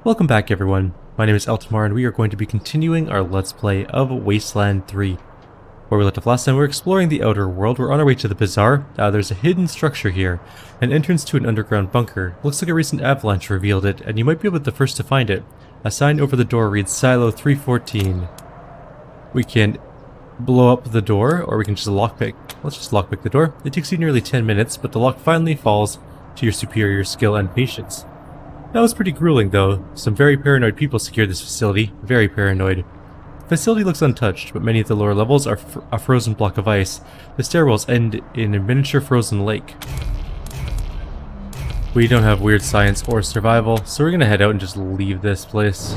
Welcome back everyone, my name is Eltimar and we are going to be continuing our Let's Play of Wasteland 3. Where we left off last time, we're exploring the outer world. We're on our way to the Bazaar. There's a hidden structure here, an entrance to an underground bunker. Looks like a recent avalanche revealed it, and you might be able to be the first to find it. A sign over the door reads Silo 314. We can blow up the door, or we can just lockpick. Let's just lockpick the door. It takes you nearly 10 minutes, but the lock finally falls to your superior skill and patience. That was pretty grueling though. Some very paranoid people secured this facility. Very paranoid. The facility looks untouched, but many of the lower levels are a frozen block of ice. The stairwells end in a miniature frozen lake. We don't have weird science or survival, so we're gonna head out and just leave this place.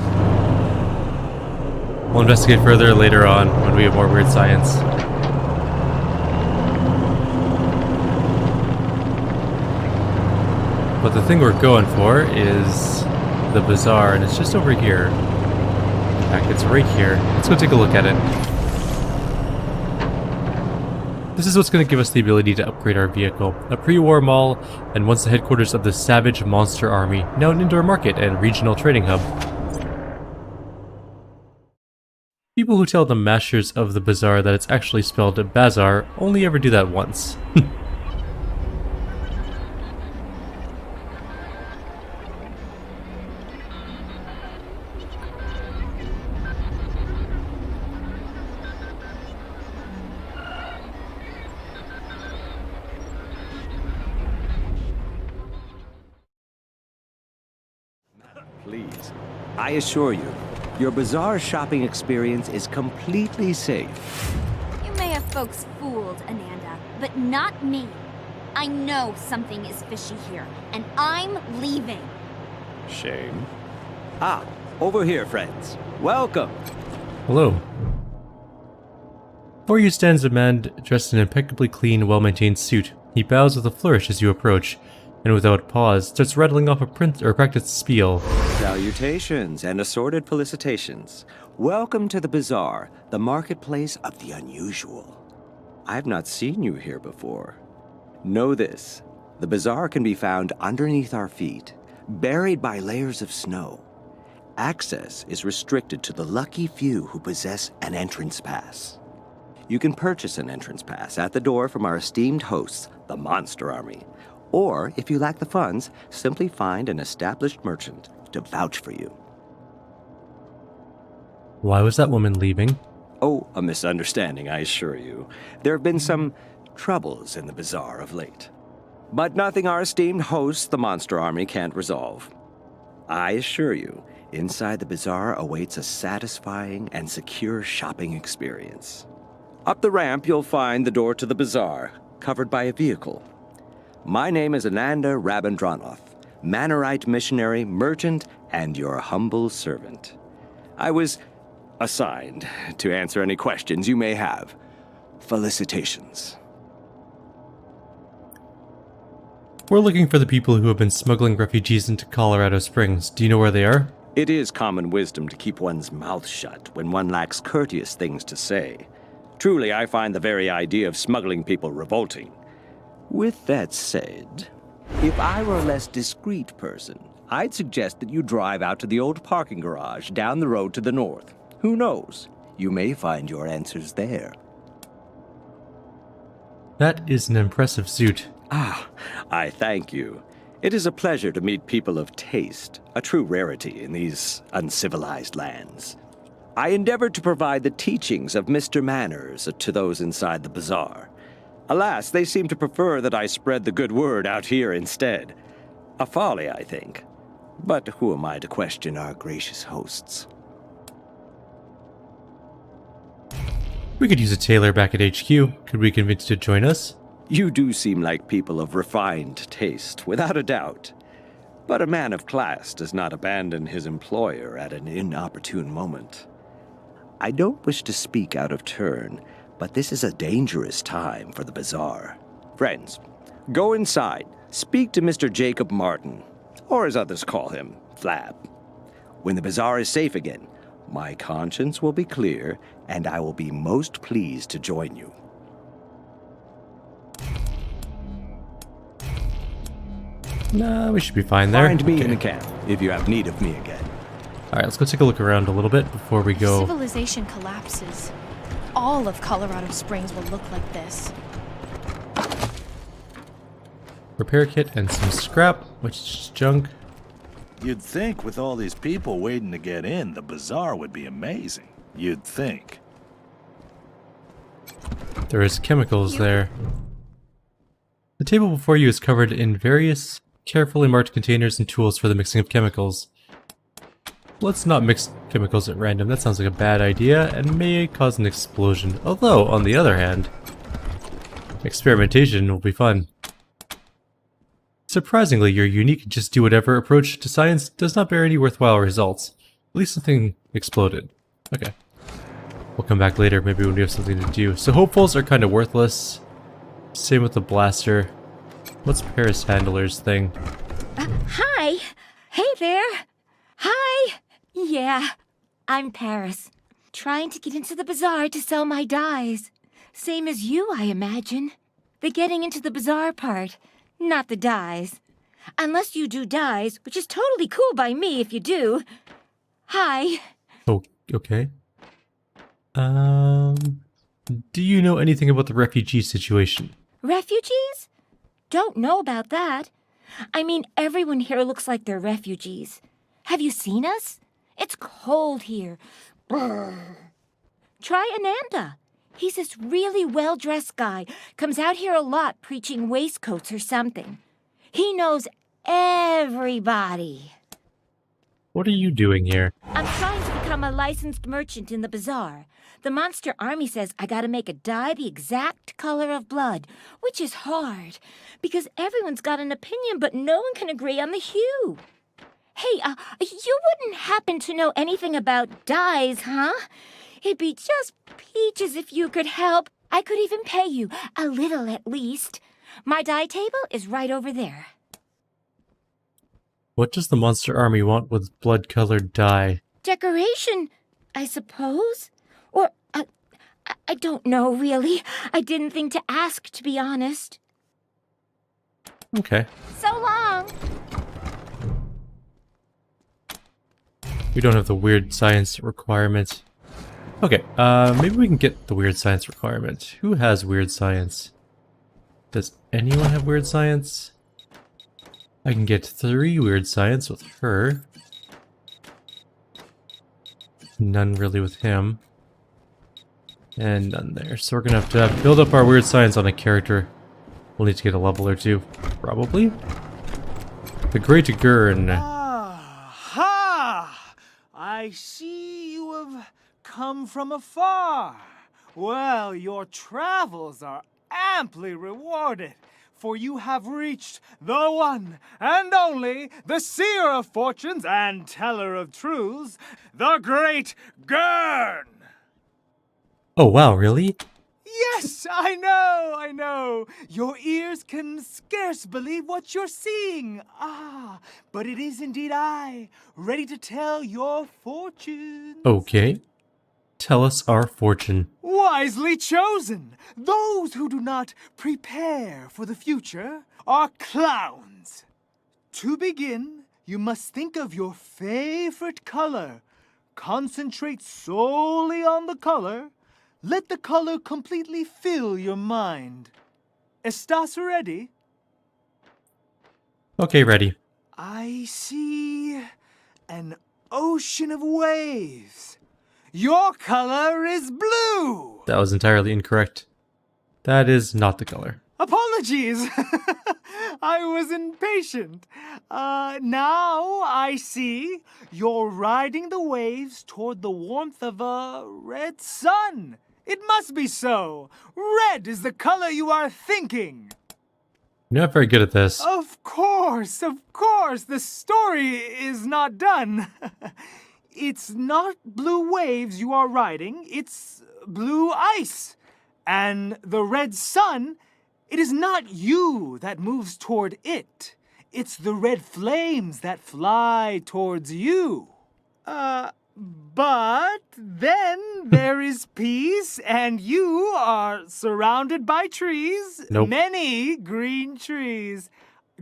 We'll investigate further later on when we have more weird science. But the thing we're going for is the Bazaar, and it's just over here. In fact, it's right here. Let's go take a look at it. This is what's going to give us the ability to upgrade our vehicle. A pre-war mall, and once the headquarters of the Savage Monster Army, now an indoor market and regional trading hub. People who tell the masters of the Bazaar that it's actually spelled Bazaar only ever do that once. Please, I assure you, your Bazaar shopping experience is completely safe. You may have folks fooled, Ananda, but not me. I know something is fishy here, and I'm leaving. Shame. Ah, over here, friends. Welcome. Hello. Before you stands a man dressed in an impeccably clean, well-maintained suit. He bows with a flourish as you approach, and without pause, starts rattling off a practiced spiel. Salutations and assorted felicitations. Welcome to the Bazaar, the marketplace of the unusual. I've not seen you here before. Know this, the Bazaar can be found underneath our feet, buried by layers of snow. Access is restricted to the lucky few who possess an entrance pass. You can purchase an entrance pass at the door from our esteemed hosts, the Monster Army. Or, if you lack the funds, simply find an established merchant to vouch for you. Why was that woman leaving? Oh, a misunderstanding, I assure you. There have been some troubles in the Bazaar of late. But nothing our esteemed hosts, the Monster Army, can't resolve. I assure you, inside the Bazaar awaits a satisfying and secure shopping experience. Up the ramp, you'll find the door to the Bazaar, covered by a vehicle. My name is Ananda Rabindranath, Manorite missionary, merchant, and your humble servant. I was assigned to answer any questions you may have. Felicitations. We're looking for the people who have been smuggling refugees into Colorado Springs. Do you know where they are? It is common wisdom to keep one's mouth shut when one lacks courteous things to say. Truly, I find the very idea of smuggling people revolting. With that said, if I were a less discreet person, I'd suggest that you drive out to the old parking garage down the road to the north. Who knows? You may find your answers there. That is an impressive suit. Ah, I thank you. It is a pleasure to meet people of taste, a true rarity in these uncivilized lands. I endeavored to provide the teachings of Mr. Manners to those inside the Bazaar. Alas, they seem to prefer that I spread the good word out here instead. A folly, I think. But who am I to question our gracious hosts? We could use a tailor back at HQ. Could we convince you to join us? You do seem like people of refined taste, without a doubt. But a man of class does not abandon his employer at an inopportune moment. I don't wish to speak out of turn, but this is a dangerous time for the Bazaar. Friends, go inside, speak to Mr. Jacob Martin, or as others call him, Flab. When the Bazaar is safe again, my conscience will be clear, and I will be most pleased to join you. Nah, we should be fine there. Find me in the camp if you have need of me again. Alright, let's go take a look around a little bit before we If go. civilization collapses, all of Colorado Springs will look like this. Repair kit and some scrap, which is just junk. You'd think with all these people waiting to get in, the bazaar would be amazing. You'd think. There is chemicals there. The table before you is covered in various carefully marked containers and tools for the mixing of chemicals. Let's not mix chemicals at random, that sounds like a bad idea and may cause an explosion. Although, on the other hand, experimentation will be fun. Surprisingly, your unique just-do-whatever approach to science does not bear any worthwhile results. At least something exploded. Okay. We'll come back later, maybe when we have something to do. So hopefuls are kind of worthless. Same with the blaster. What's Paris Handler's thing? Hi. Hey there. Hi. Yeah, I'm Paris. Trying to get into the bazaar to sell my dyes. Same as you, I imagine. The getting into the bazaar part, not the dyes. Unless you do dyes, which is totally cool by me if you do. Hi. Oh, okay. Do you know anything about the refugee situation? Refugees? Don't know about that. I mean, everyone here looks like they're refugees. Have you seen us? It's cold here. Brr. Try Ananda. He's this really well-dressed guy. Comes out here a lot preaching waistcoats or something. He knows everybody. What are you doing here? I'm trying to become a licensed merchant in the bazaar. The monster army says I gotta make a dye the exact color of blood, which is hard, because everyone's got an opinion, but no one can agree on the hue. Hey, you wouldn't happen to know anything about dyes, huh? It'd be just peaches if you could help. I could even pay you, a little at least. My dye table is right over there. What does the monster army want with blood-colored dye? Decoration, I suppose? Or, I don't know, really. I didn't think to ask, to be honest. Okay. So long! We don't have the weird science requirement. Okay, maybe we can get the weird science requirement. Who has weird science? Does anyone have weird science? I can get 3 weird science with her. None really with him. And none there. So we're gonna have to build up our weird science on a character. We'll need to get a level or 2, probably. The Great Gurn. Ha! I see you have come from afar. Well, your travels are amply rewarded, for you have reached the one and only, the seer of fortunes and teller of truths, the Great Gurn! Oh wow, really? Yes, I know. Your ears can scarce believe what you're seeing. But it is indeed I, ready to tell your fortune. Okay. Tell us our fortune. Wisely chosen. Those who do not prepare for the future are clowns. To begin, you must think of your favorite color. Concentrate solely on the color. Let the color completely fill your mind. Estás ready? Okay, ready. I see an ocean of waves. Your color is blue. That was entirely incorrect. That is not the color. Apologies. I was impatient. Now I see you're riding the waves toward the warmth of a red sun. It must be so. Red is the color you are thinking. You're not very good at this. Of course. The story is not done. It's not blue waves you are riding, it's blue ice. And the red sun, it is not you that moves toward it. It's the red flames that fly towards you. But then there is peace, and you are surrounded by trees. Nope. Many green trees.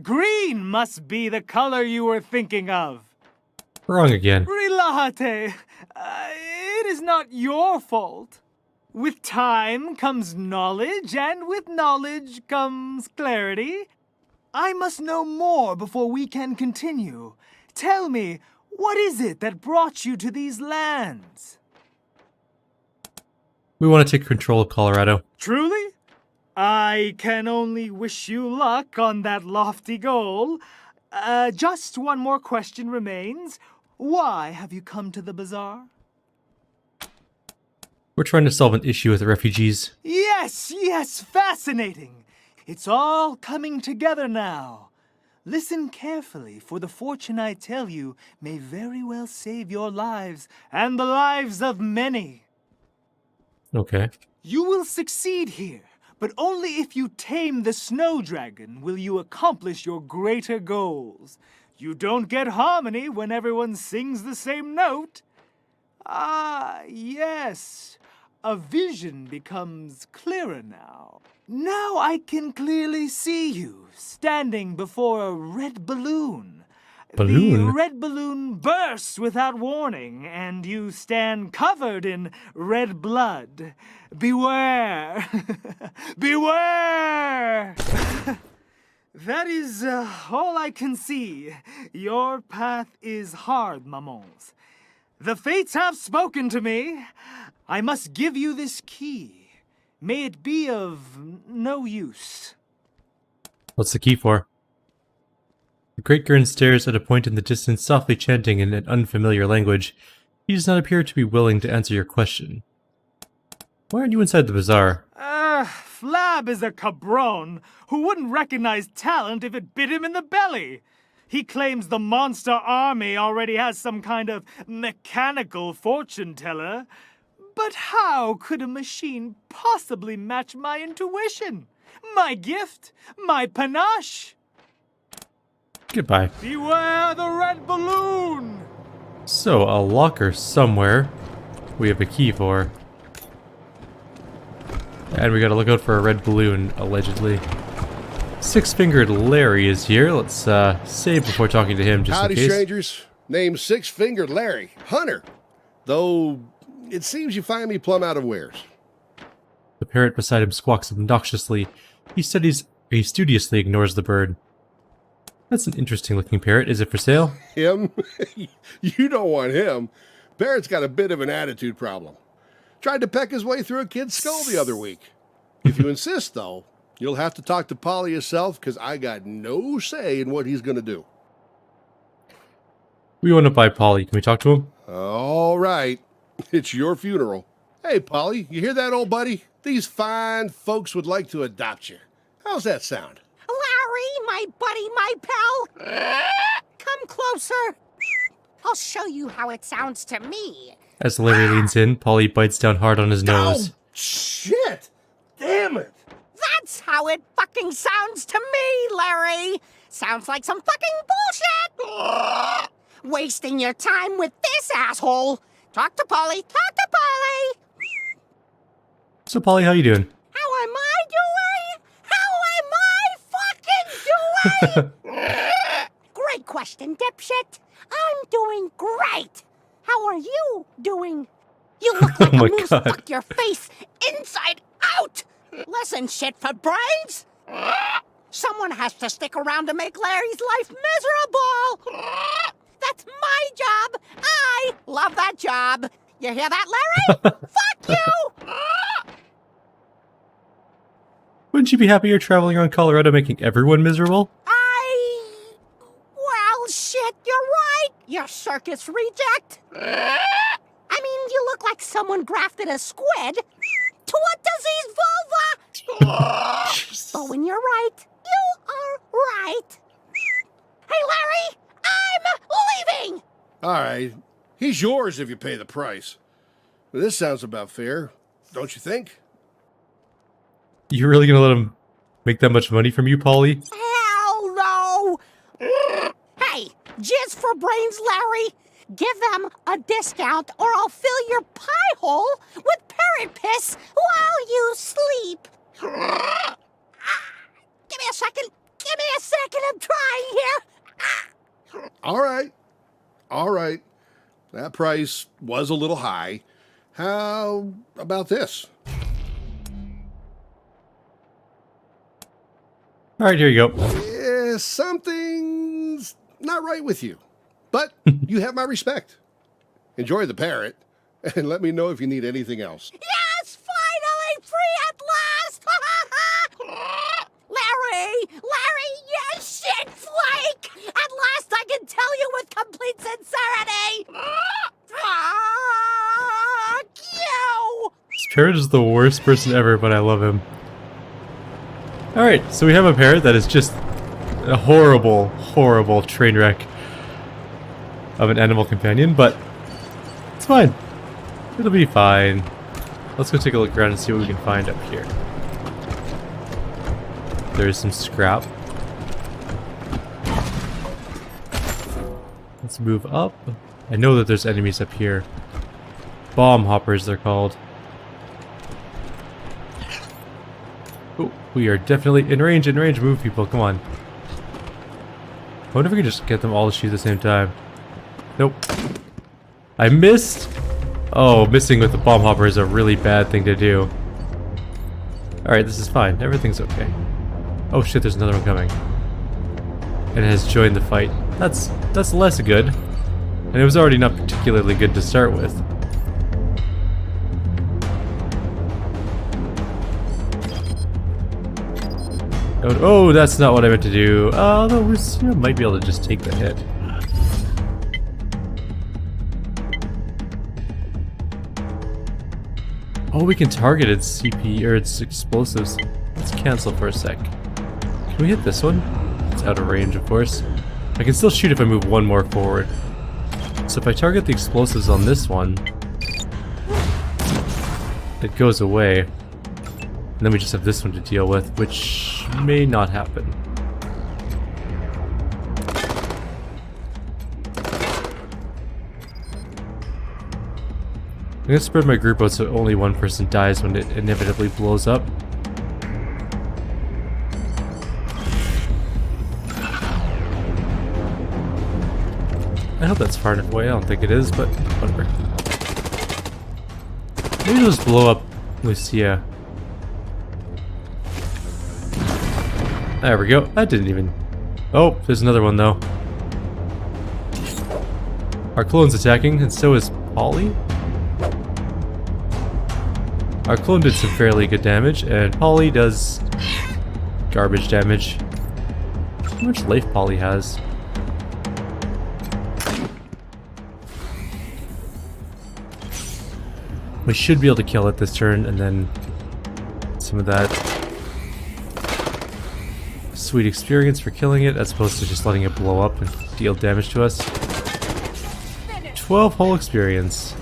Green must be the color you were thinking of. Wrong again. Relájate. It is not your fault. With time comes knowledge, and with knowledge comes clarity. I must know more before we can continue. Tell me, what is it that brought you to these lands? We want to take control of Colorado. Truly? I can only wish you luck on that lofty goal. Just one more question remains. Why have you come to the Bazaar? We're trying to solve an issue with the refugees. Yes, fascinating. It's all coming together now. Listen carefully, for the fortune I tell you may very well save your lives and the lives of many. Okay. You will succeed here, but only if you tame the snow dragon will you accomplish your greater goals. You don't get harmony when everyone sings the same note. Ah, yes. A vision becomes clearer now. Now I can clearly see you standing before a red balloon. Balloon? The red balloon bursts without warning, and you stand covered in red blood. Beware! Beware! That is all I can see. Your path is hard, mamons. The fates have spoken to me. I must give you this key. May it be of no use. What's the key for? The great Gurn stares at a point in the distance, softly chanting in an unfamiliar language. He does not appear to be willing to answer your question. Why aren't you inside the bazaar? Flab is a cabron who wouldn't recognize talent if it bit him in the belly. He claims the monster army already has some kind of mechanical fortune teller. But how could a machine possibly match my intuition? My gift? My panache? Goodbye. Beware the red balloon! So, a locker somewhere we have a key for. And we gotta look out for a red balloon, allegedly. Six-fingered Larry is here. Let's save before talking to him, just Howdy, in case. strangers. Name's Six-Fingered Larry. Hunter. Though, it seems you find me plumb out of wares. The parrot beside him squawks obnoxiously. He studiously ignores the bird. That's an interesting-looking parrot. Is it for sale? Him? You don't want him. Parrot's got a bit of an attitude problem. Tried to peck his way through a kid's skull the other week. If you insist, though, you'll have to talk to Polly yourself, because I got no say in what he's going to do. We want to buy Polly. Can we talk to him? All right. It's your funeral. Hey, Polly, you hear that, old buddy? These fine folks would like to adopt you. How's that sound? Larry, my buddy, my pal. Come closer. I'll show you how it sounds to me. As Larry leans in, Polly bites down hard on his nose. Oh, shit! Damn it! That's how it fucking sounds to me, Larry. Sounds like some fucking bullshit. Wasting your time with this asshole. Talk to Polly. Talk to Polly. So, Polly, how you doing? How am I doing? How am I fucking doing? Great question, dipshit. I'm doing great. How are you doing? You look like Oh my a moose. God. Fuck your face inside out. Listen, shit for brains. Someone has to stick around to make Larry's life miserable. That's my job. I love that job. You hear that, Larry? Fuck you. Wouldn't you be happy you're traveling around Colorado making everyone miserable? Well, shit, you're right. You circus reject. I mean, you look like someone grafted a squid to a diseased vulva. But when you're right, you are right. Hey, Larry, I'm leaving. All right. He's yours if you pay the price. This sounds about fair, don't you think? You really gonna let him make that much money from you, Polly? Hell no. Hey, jizz for brains, Larry. Give them a discount or I'll fill your pie hole with parrot piss while you sleep. Give me a second. Give me a second. I'm trying here. All right. All right. That price was a little high. How about this? All right, here you go. Yeah, something's not right with you. But you have my respect. Enjoy the parrot, and let me know if you need anything else. Yes, finally free at last! Larry, you shit flake! At last I can tell you with complete sincerity! Fuck you! Parrot is the worst person ever, but I love him. Alright, so we have a parrot that is just a horrible, horrible train wreck of an animal companion, but it's fine. It'll be fine. Let's go take a look around and see what we can find up here. There's some scrap. Let's move up. I know that there's enemies up here. Bomb hoppers, they're called. Oh, we are definitely in range, move people, come on. I wonder if we can just get them all to shoot at the same time. Nope. I missed! Oh, missing with the bomb hopper is a really bad thing to do. Alright, this is fine. Everything's okay. Oh shit, there's another one coming. And it has joined the fight. That's less good. And it was already not particularly good to start with. Oh, that's not what I meant to do. Although we might be able to just take the hit. Oh, we can target its CP or its explosives. Let's cancel for a sec. Can we hit this one? It's out of range, of course. I can still shoot if I move one more forward. So if I target the explosives on this one, it goes away. And then we just have this one to deal with, which may not happen. I'm gonna spread my group out so only one person dies when it inevitably blows up. I hope that's far enough away. I don't think it is, but whatever. Maybe it'll just blow up Lucia. There we go. That didn't even... Oh, there's another one though. Our clone's attacking, and so is Polly. Our clone did some fairly good damage, and Polly does garbage damage. How much life Polly has? We should be able to kill it this turn, and then some of that sweet experience for killing it, as opposed to just letting it blow up and deal damage to us. 12 whole experience.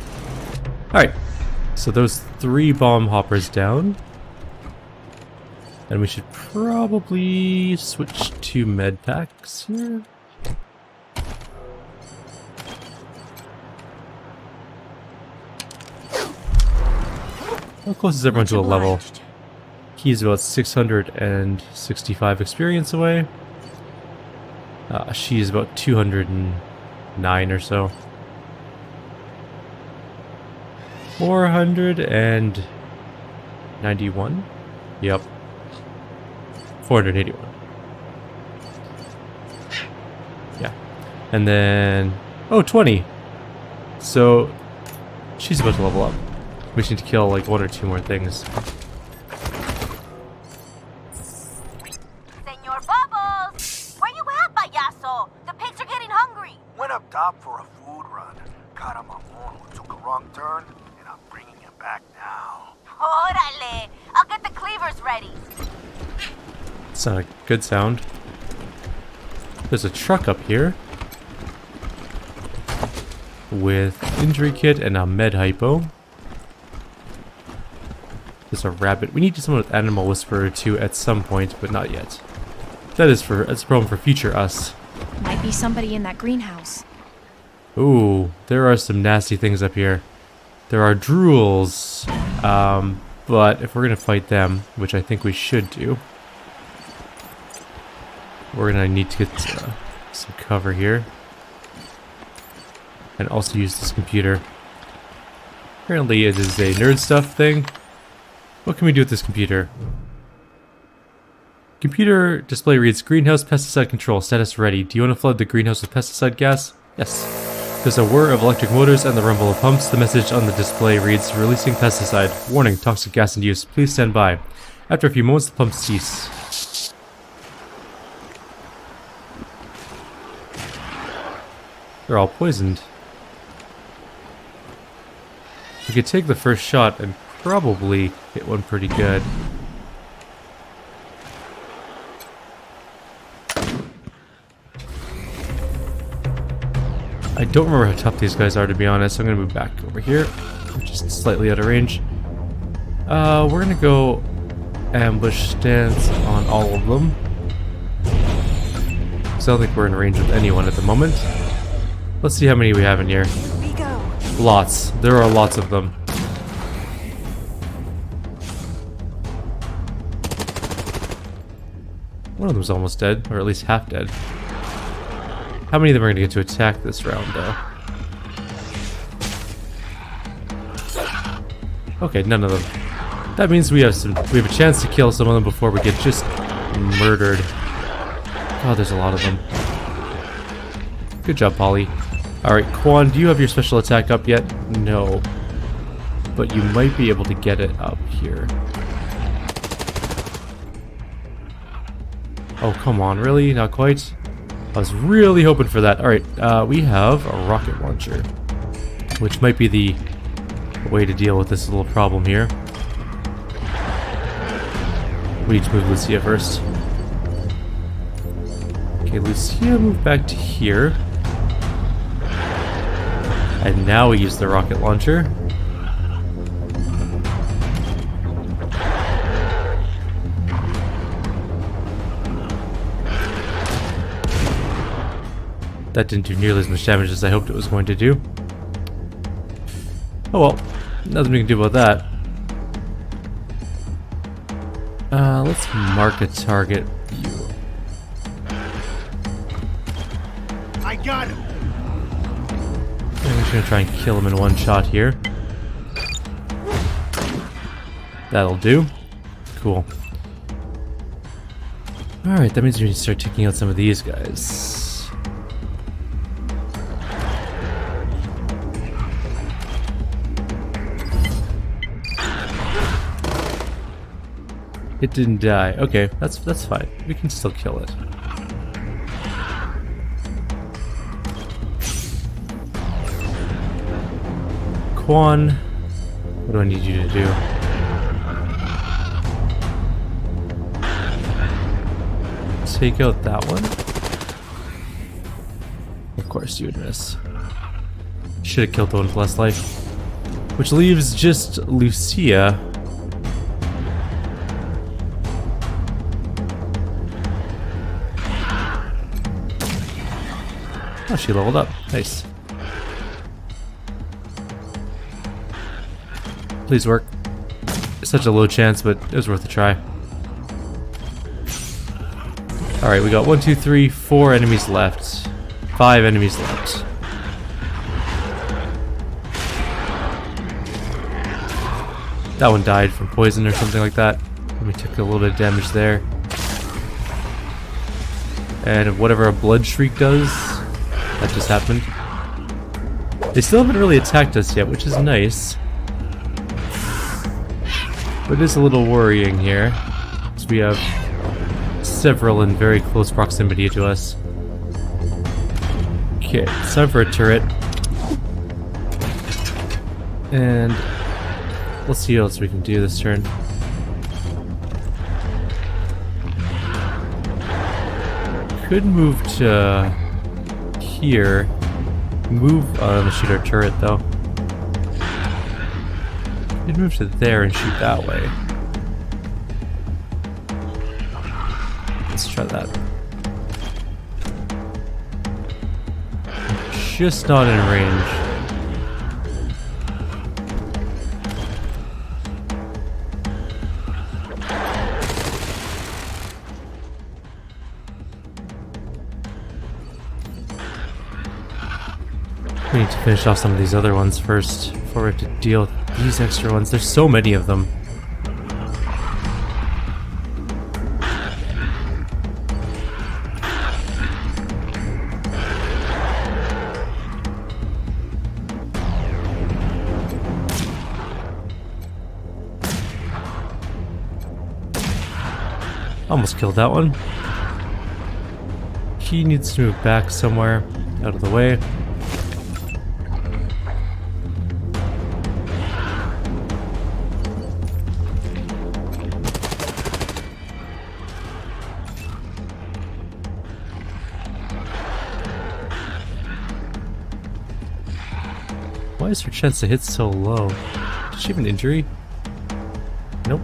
Alright, so those 3 bomb hoppers down. And we should probably switch to med packs here. How close is everyone to a level? He's about 665 experience away. She's about 209 or so. 491? Yep. 481. Yeah. And then... Oh, 20! So, she's about to level up. We just need to kill like 1 or 2 more things. Senor Bubbles! Where you at, payaso? The pigs are getting hungry. Went up top for a food run. Caught a mamon who took a wrong turn, and I'm bringing him back now. Órale! I'll get the cleavers ready. It's not a good sound. There's a truck up here with injury kit and a med hypo. There's a rabbit. We need someone with animal whisperer too at some point, but not yet. That's a problem for future us. Might be somebody in that greenhouse. Ooh, there are some nasty things up here. There are drools, but if we're gonna fight them, which I think we should do, we're gonna need to get some cover here. and also use this computer. Apparently it is a nerd stuff thing. What can we do with this computer? Computer display reads greenhouse pesticide control status ready. Do you want to flood the greenhouse with pesticide gas? Yes. There's a whir of electric motors and the rumble of pumps. The message on the display reads releasing pesticide. Warning, toxic gas in use. Please stand by. After a few moments, the pumps cease. They're all poisoned. We could take the first shot and probably hit one pretty good. I don't remember how tough these guys are, to be honest. I'm gonna move back over here, just slightly out of range. We're gonna go ambush stance on all of them. So I don't think we're in range with anyone at the moment. Let's see how many we have in here. Lots. There are lots of them. One of them's almost dead, or at least half dead. How many of them are going to get to attack this round, though? Okay, none of them. That means we have a chance to kill some of them before we get just murdered. God, there's a lot of them. Good job, Polly. Alright, Quan, do you have your special attack up yet? No. But you might be able to get it up here. Oh, come on, really? Not quite? I was really hoping for that. Alright, we have a rocket launcher, which might be the way to deal with this little problem here. We need to move Lucia first. Okay, Lucia, move back to here. And now we use the rocket launcher. That didn't do nearly as much damage as I hoped it was going to do. Oh well, nothing we can do about that. Let's mark a target view. I got him. I'm just gonna try and kill him in one shot here. That'll do. Cool. Alright, that means we need to start taking out some of these guys. It didn't die. Okay, that's fine. We can still kill it. Quan, what do I need you to do? Take out that one. Of course you would miss. Should have killed the one with less life. Which leaves just Lucia. Oh, she leveled up. Nice. Please work. It's such a low chance, but it was worth a try. Alright, we got 1, 2, 3, 4 enemies left. 5 enemies left. That one died from poison or something like that. We took a little bit of damage there. And whatever a blood shriek does, that just happened. They still haven't really attacked us yet, which is nice. But it is a little worrying here, because we have several in very close proximity to us. Okay, it's time for a turret. And let's see what else we can do this turn. Could move to here. Move on the shoot our turret though. Could move to there and shoot that way. Let's try that. Just not in range. We need to finish off some of these other ones first before we have to deal with these extra ones. There's so many of them. Almost killed that one. He needs to move back somewhere out of the way. Why is her chance to hit so low? Does she have an injury? Nope.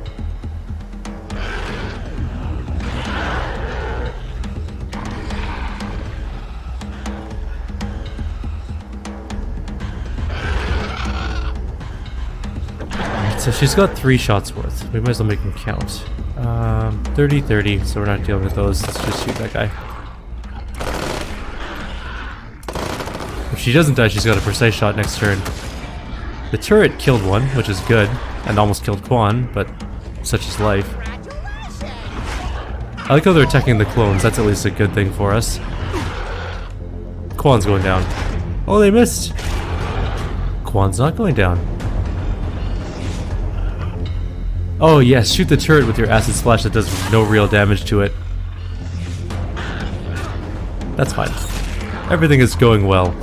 So she's got 3 shots worth. We might as well make them count. 30-30, so we're not dealing with those. Let's just shoot that guy. If she doesn't die, she's got a precise shot next turn. The turret killed one, which is good, and almost killed Quan, but such is life. I like how they're attacking the clones. That's at least a good thing for us. Quan's going down. Oh, they missed! Quan's not going down. Oh yes, shoot the turret with your acid splash that does no real damage to it. That's fine. Everything is going well.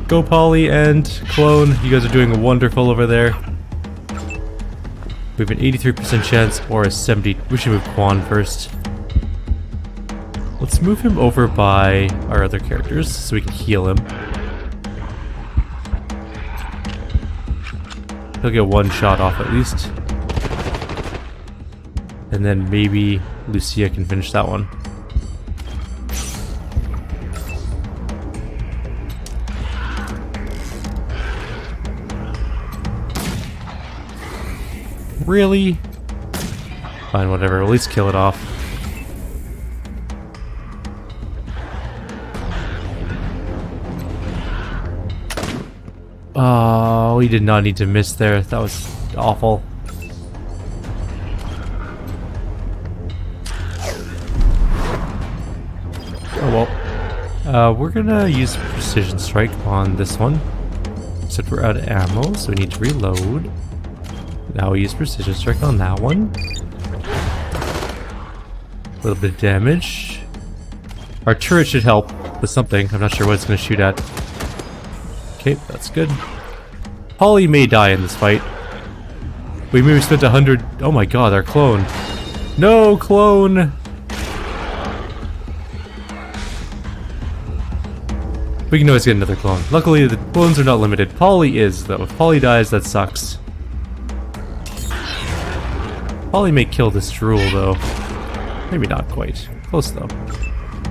Go Polly and Clone, you guys are doing wonderful over there. We have an 83% chance or a 70. We should move Quan first. Let's move him over by our other characters so we can heal him. He'll get 1 shot off at least. And then maybe Lucia can finish that one. Really? Fine, whatever. At least kill it off. Oh, we did not need to miss there. That was awful. Oh well. We're gonna use Precision Strike on this one. Except we're out of ammo, so we need to reload. Now we use Precision Strike on that one. A little bit of damage. Our turret should help with something. I'm not sure what it's gonna shoot at. Okay, that's good. Polly may die in this fight. We maybe spent 100... Oh my god, our clone. No, clone! We can always get another clone. Luckily, the clones are not limited. Polly is, though. If Polly dies, that sucks. Polly may kill this drool, though. Maybe not quite. Close, though.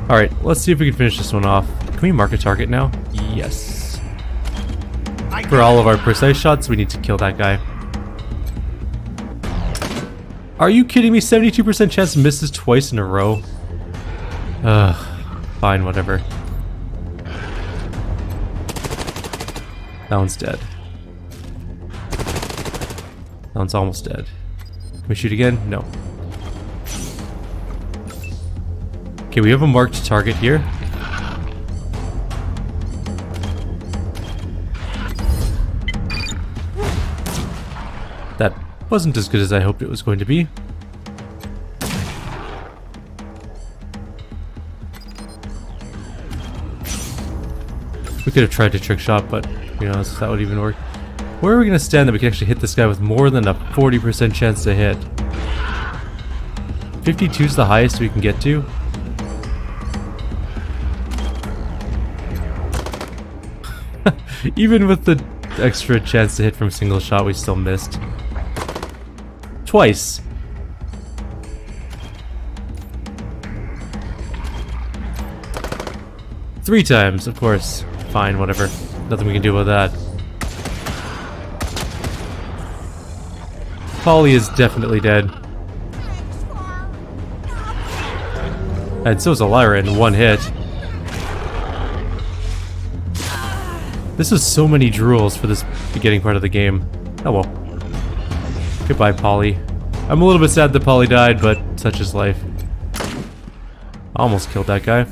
Alright, let's see if we can finish this one off. Can we mark a target now? Yes. For all of our precise shots, we need to kill that guy. Are you kidding me? 72% chance misses twice in a row? Ugh. Fine, whatever. That one's dead. That one's almost dead. Can we shoot again? No. Okay, we have a marked target here. That wasn't as good as I hoped it was going to be. We could have tried to trick shot, but you know, that would even work. Where are we going to stand that we can actually hit this guy with more than a 40% chance to hit? 52 is the highest we can get to. Even with the extra chance to hit from single shot, we still missed. Twice. Three times, of course. Fine, whatever. Nothing we can do about that. Polly is definitely dead. And so is Elira in one hit. This is so many drools for this beginning part of the game. Oh well. Goodbye, Polly. I'm a little bit sad that Polly died, but such is life. I almost killed that guy.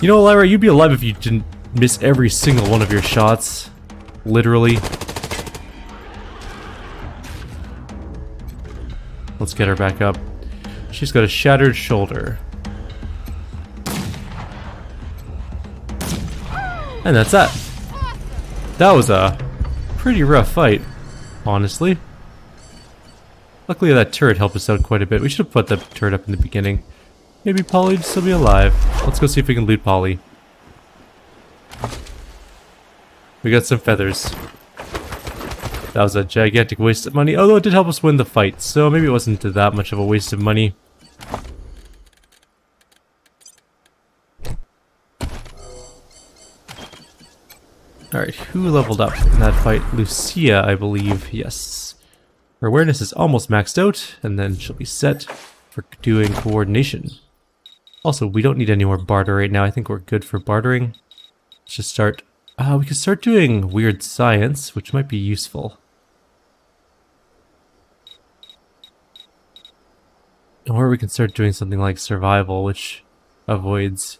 You know, Elira, you'd be alive if you didn't miss every single one of your shots. Literally. Let's get her back up. She's got a shattered shoulder. And that's that. That was a pretty rough fight, honestly. Luckily that turret helped us out quite a bit. We should have put the turret up in the beginning. Maybe Polly'd still be alive. Let's go see if we can loot Polly. We got some feathers. That was a gigantic waste of money, although it did help us win the fight, so maybe it wasn't that much of a waste of money. Alright, who leveled up in that fight? Lucia, I believe. Yes. Her awareness is almost maxed out, and then she'll be set for doing coordination. Also, we don't need any more barter right now. I think we're good for bartering. Let's just start... we could start doing weird science, which might be useful. Or we can start doing something like survival, which avoids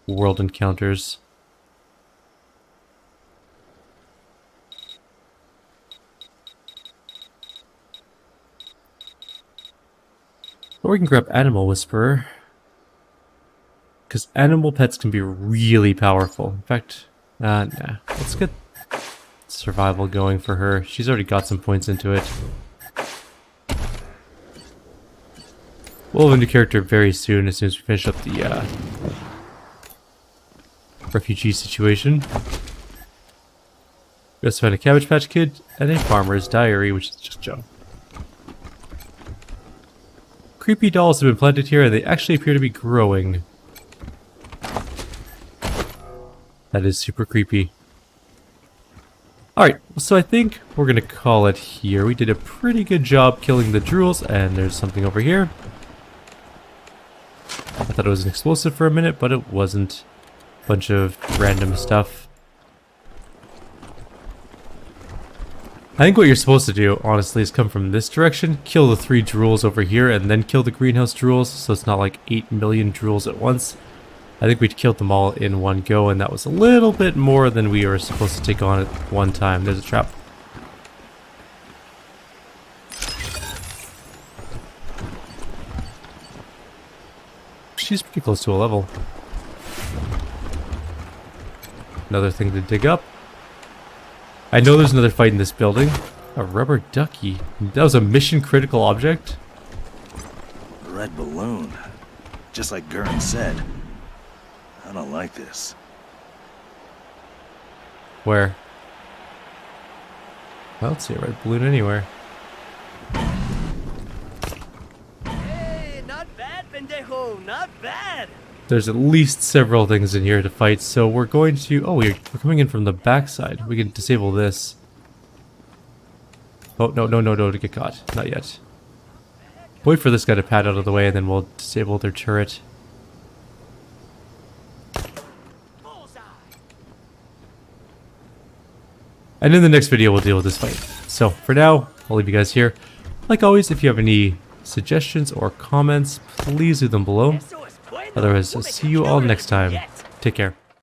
world encounters. Or we can grab Animal Whisperer. Because animal pets can be really powerful. In fact, nah. Let's get survival going for her. She's already got some points into it. We'll have a new character very soon, as soon as we finish up the refugee situation. We also found a Cabbage Patch Kid and a Farmer's Diary, which is just Joe. Creepy dolls have been planted here, and they actually appear to be growing. That is super creepy. Alright, so I think we're going to call it here. We did a pretty good job killing the drools, and there's something over here. I thought it was an explosive for a minute, but it wasn't. Bunch of random stuff. I think what you're supposed to do, honestly, is come from this direction, kill the 3 drools over here, and then kill the greenhouse drools, so it's not like 8 million drools at once. I think we'd killed them all in one go, and that was a little bit more than we were supposed to take on at one time. There's a trap. She's pretty close to a level. Another thing to dig up. I know there's another fight in this building. A rubber ducky. That was a mission critical object? Red balloon. Just like Gurn said. I don't like this. Where? I don't see a red balloon anywhere. Hey, not bad, pendejo, not bad. There's at least several things in here to fight, so we're going to... Oh, we're coming in from the backside. We can disable this. Oh, no, to get caught. Not yet. Wait for this guy to pad out of the way, and then we'll disable their turret. And in the next video, we'll deal with this fight. So, for now, I'll leave you guys here. Like always, if you have any suggestions or comments, please leave them below. Otherwise, I'll see you all next time. Take care.